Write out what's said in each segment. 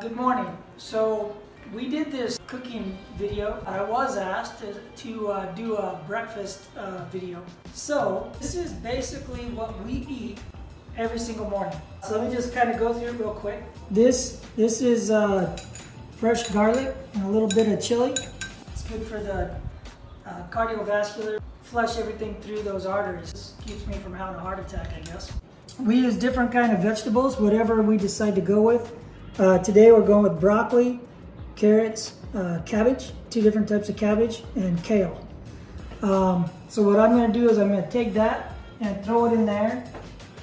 Good morning. So we did this cooking video. I was asked to do a breakfast video. So this is basically what we eat every single morning. So let me just kind of go through it real quick. This is fresh garlic and a little bit of chili. It's good for the cardiovascular, flush everything through those arteries. This keeps me from having a heart attack, I guess. We use different kind of vegetables, whatever we decide to go with. Today we're going with broccoli, carrots, cabbage, two different types of cabbage, and kale. So what I'm going to do is I'm going to take that and throw it in there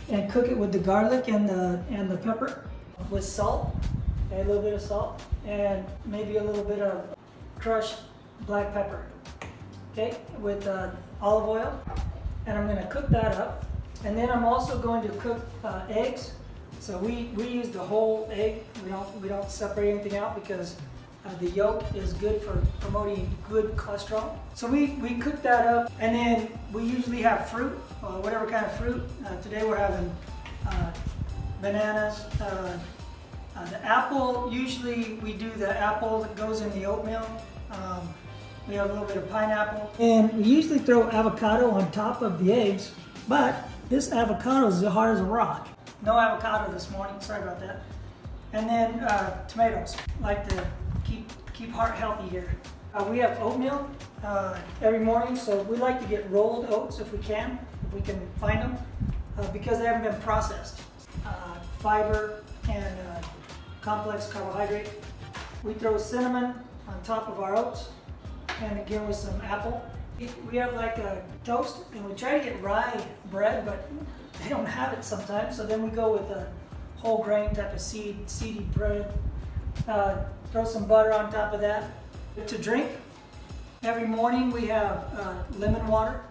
and cook it with the garlic and the pepper with salt, okay, a little bit of salt, and maybe a little bit of crushed black pepper, okay, with olive oil. And I'm going to cook that up. And then I'm also going to cook eggs. So we use the whole egg. We don't separate anything out because the yolk is good for promoting good cholesterol. So we cook that up, and then we usually have fruit, whatever kind of fruit. Today we're having bananas. The apple, usually we do the apple that goes in the oatmeal. We have a little bit of pineapple. And we usually throw avocado on top of the eggs, but this avocado is as hard as a rock. No avocado this morning, sorry about that. And then tomatoes, like to keep heart healthy here. We have oatmeal every morning, so we like to get rolled oats if we can find them, because they haven't been processed. Fiber and complex carbohydrate. We throw cinnamon on top of our oats, and again with some apple. We have like a toast, and we try to get rye bread, but they don't have it sometimes, so then we go with a whole grain type of seedy bread. Throw some butter on top of that. To drink, every morning we have lemon water.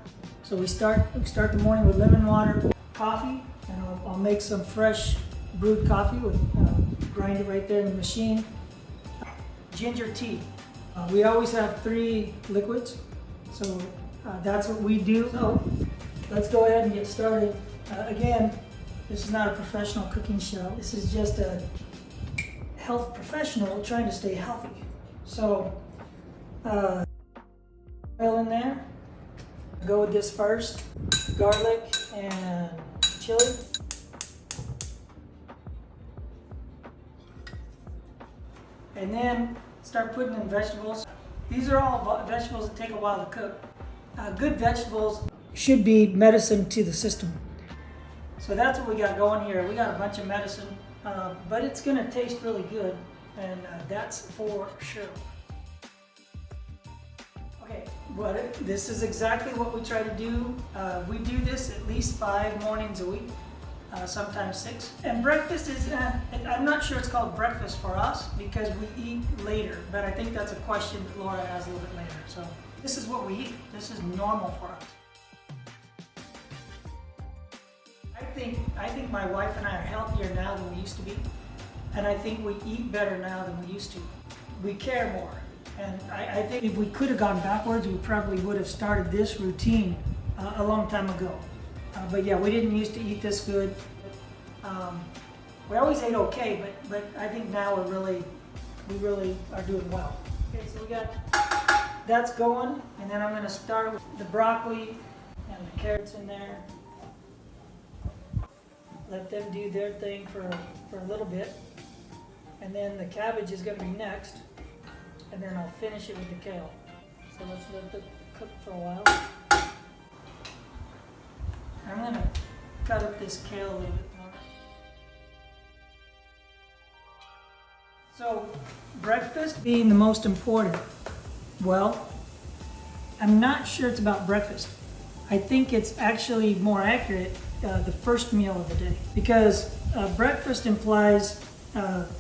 So we start the morning with lemon water, coffee, and I'll make some fresh brewed coffee with grind it right there in the machine. Ginger tea. We always have 3 liquids, so that's what we do. So let's go ahead and get started. Again, this is not a professional cooking show. This is just a health professional trying to stay healthy. So, oil in there. Go with this first, garlic and chili. And then start putting in vegetables. These are all vegetables that take a while to cook. Good vegetables should be medicine to the system. So that's what we got going here. We got a bunch of medicine, but it's gonna taste really good, and that's for sure. Okay, but this is exactly what we try to do. We do this at least 5 mornings a week, sometimes 6. And breakfast is, I'm not sure it's called breakfast for us because we eat later, but I think that's a question that Laura has a little bit later. So this is what we eat. This is normal for us. I think my wife and I are healthier now than we used to be, and I think we eat better now than we used to. We care more, and I think if we could have gone backwards, we probably would have started this routine a long time ago. But yeah, we didn't used to eat this good. We always ate okay, but I think now we really are doing well. Okay, so we got that's going, and then I'm going to start with the broccoli and the carrots in there. Let them do their thing for a little bit, and then the cabbage is going to be next, and then I'll finish it with the kale. So let's let it cook for a while. I'm going to cut up this kale a little bit more. So breakfast being the most important. Well, I'm not sure it's about breakfast. I think it's actually more accurate the first meal of the day, because breakfast implies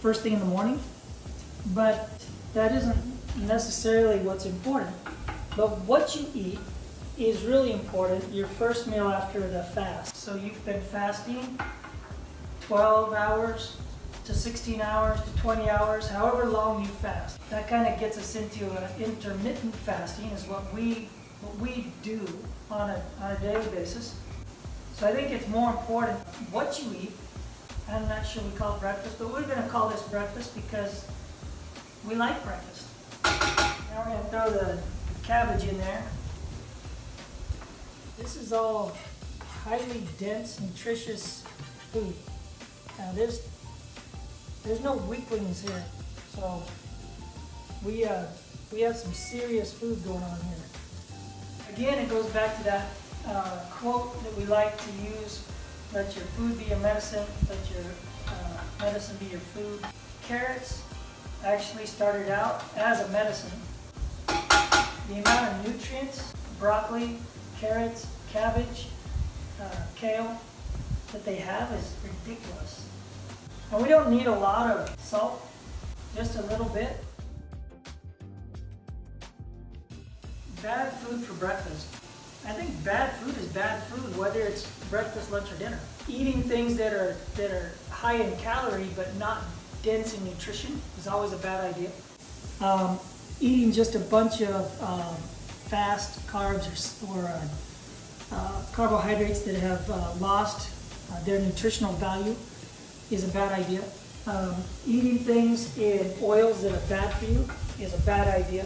first thing in the morning, but that isn't necessarily what's important. But what you eat is really important, your first meal after the fast. So you've been fasting 12 hours to 16 hours to 20 hours, however long you fast. That kind of gets us into intermittent fasting, is what we do on a daily basis. So I think it's more important what you eat I'm not sure we call it breakfast, but we're going to call this breakfast because we like breakfast. Now we're going to throw the cabbage in there. This is all highly dense, nutritious food. Now there's no weaklings here, so we have some serious food going on here. Again, it goes back to that quote that we like to use: "Let your food be your medicine. Let your medicine be your food." Carrots actually started out as a medicine. The amount of nutrients, broccoli, carrots, cabbage, kale, that they have is ridiculous. And we don't need a lot of salt, just a little bit. Bad food for breakfast. I think bad food is bad food, whether it's breakfast, lunch, or dinner. Eating things that are high in calorie but not dense in nutrition is always a bad idea. Eating just a bunch of fast carbs or carbohydrates that have lost their nutritional value is a bad idea. Eating things in oils that are bad for you is a bad idea.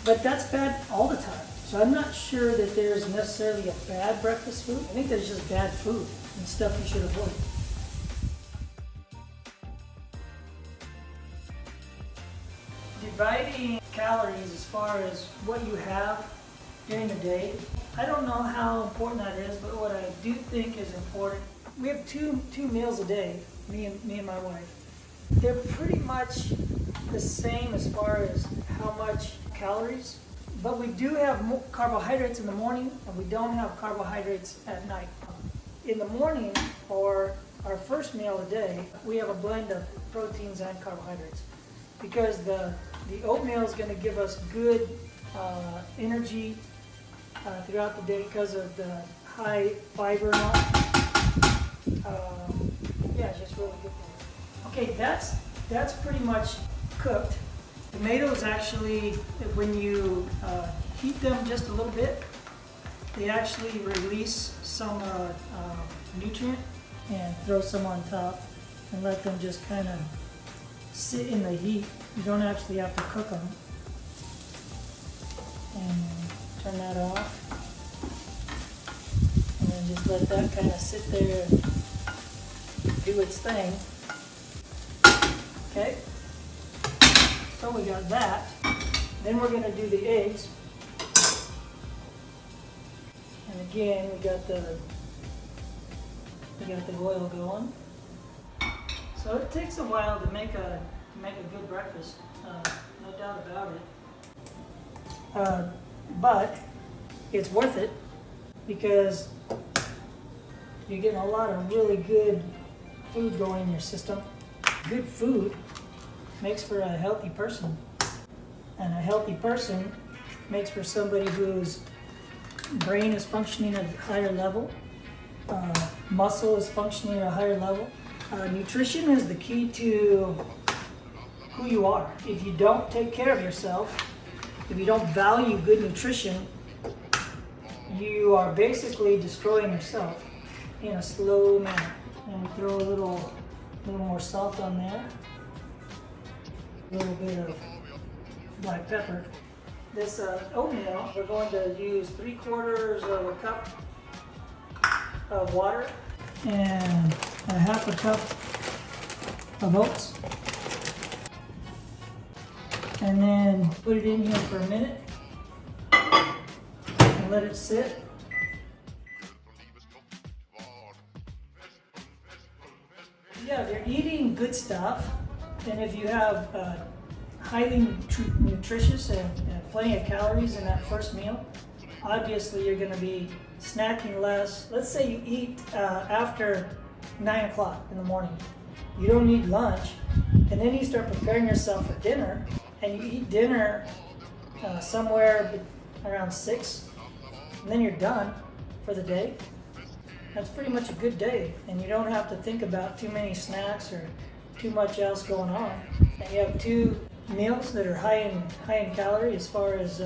But that's bad all the time. So I'm not sure that there's necessarily a bad breakfast food. I think there's just bad food and stuff you should avoid. Dividing calories as far as what you have during the day, I don't know how important that is, but what I do think is important, we have two meals a day, me and my wife. They're pretty much the same as far as how much calories, but we do have carbohydrates in the morning and we don't have carbohydrates at night. In the morning, or our first meal a day, we have a blend of proteins and carbohydrates because the oatmeal is going to give us good energy throughout the day because of the high fiber and all. Yeah, it's just really good for you. Okay, that's pretty much cooked. Tomatoes actually, when you heat them just a little bit, they actually release some nutrient, and throw some on top and let them just kind of sit in the heat. You don't actually have to cook them. And turn that off. And then just let that kind of sit there and do its thing. Okay? So we got that. Then we're going to do the eggs. And again, we got the oil going. So it takes a while to make a good breakfast, no doubt about it. But it's worth it because you're getting a lot of really good food going in your system. Good food makes for a healthy person, and a healthy person makes for somebody whose brain is functioning at a higher level, muscle is functioning at a higher level. Nutrition is the key to who you are. If you don't take care of yourself, if you don't value good nutrition, you are basically destroying yourself in a slow manner. And we throw a little more salt on there, a little bit of black pepper. This oatmeal, we're going to use 3/4 of a cup of water and a 1/2 cup of oats. And then put it in here for a minute and let it sit. Yeah, if you're eating good stuff, and if you have highly nutritious and plenty of calories in that first meal, obviously you're going to be snacking less. Let's say you eat after 9 o'clock in the morning. You don't need lunch, and then you start preparing yourself for dinner, and you eat dinner somewhere around 6, and then you're done for the day. That's pretty much a good day, and you don't have to think about too many snacks or too much else going on. And you have 2 meals that are high in calorie as far as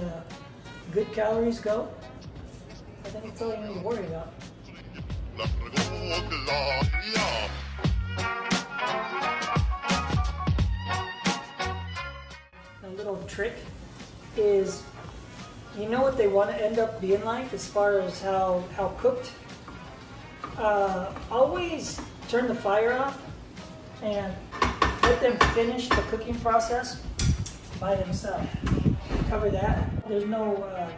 good calories go. I think that's all you need to worry about. A little trick is, you know what they want to end up being like as far as how cooked? Always turn the fire off and let them finish the cooking process by themselves. Cover that. There's no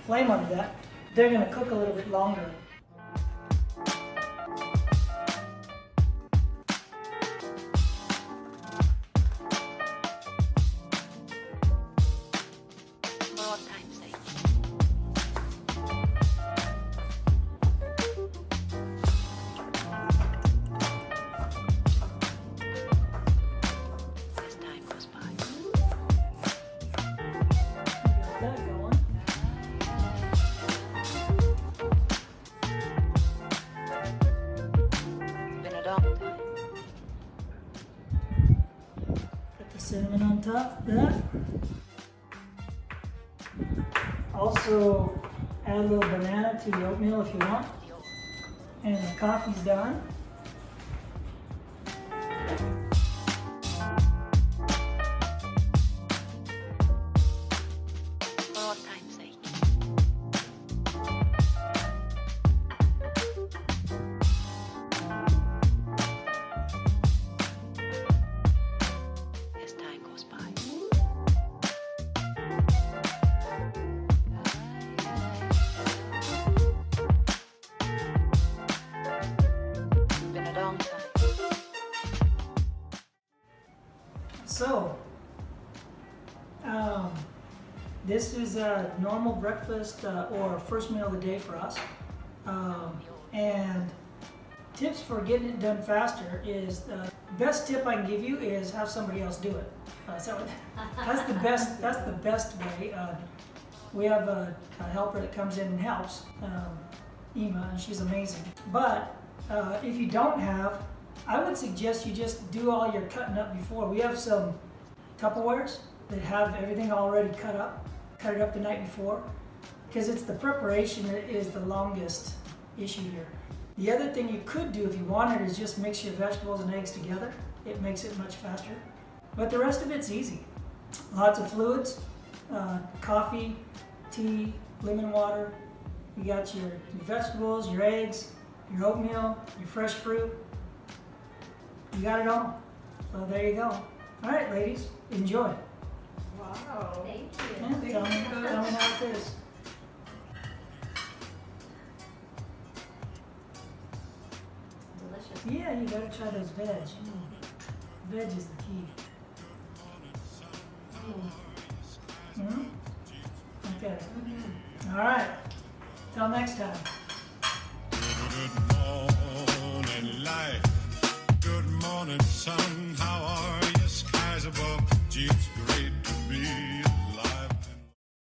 flame under that. They're going to cook a little bit longer. Put the cinnamon on top of that. Also add a little banana to the oatmeal if you want. And the coffee's done. So, this is a normal breakfast or first meal of the day for us. And tips for getting it done faster is, best tip I can give you is have somebody else do it. So that's the best way. We have a helper that comes in and helps, Ema, and she's amazing. But if you don't have, I would suggest you just do all your cutting up before. We have some Tupperwares that have everything already cut it up the night before, because it's the preparation that is the longest issue here. The other thing you could do if you wanted is just mix your vegetables and eggs together. It makes it much faster. But the rest of it's easy. Lots of fluids, coffee, tea, lemon water. You got your vegetables, your eggs, your oatmeal, your fresh fruit. You got it all. So there you go. All right, ladies, enjoy. Wow. Thank you. Yeah, tell me how it is. Delicious. Yeah, you gotta try those veg. Veg is the key. Okay. All right. Till next time.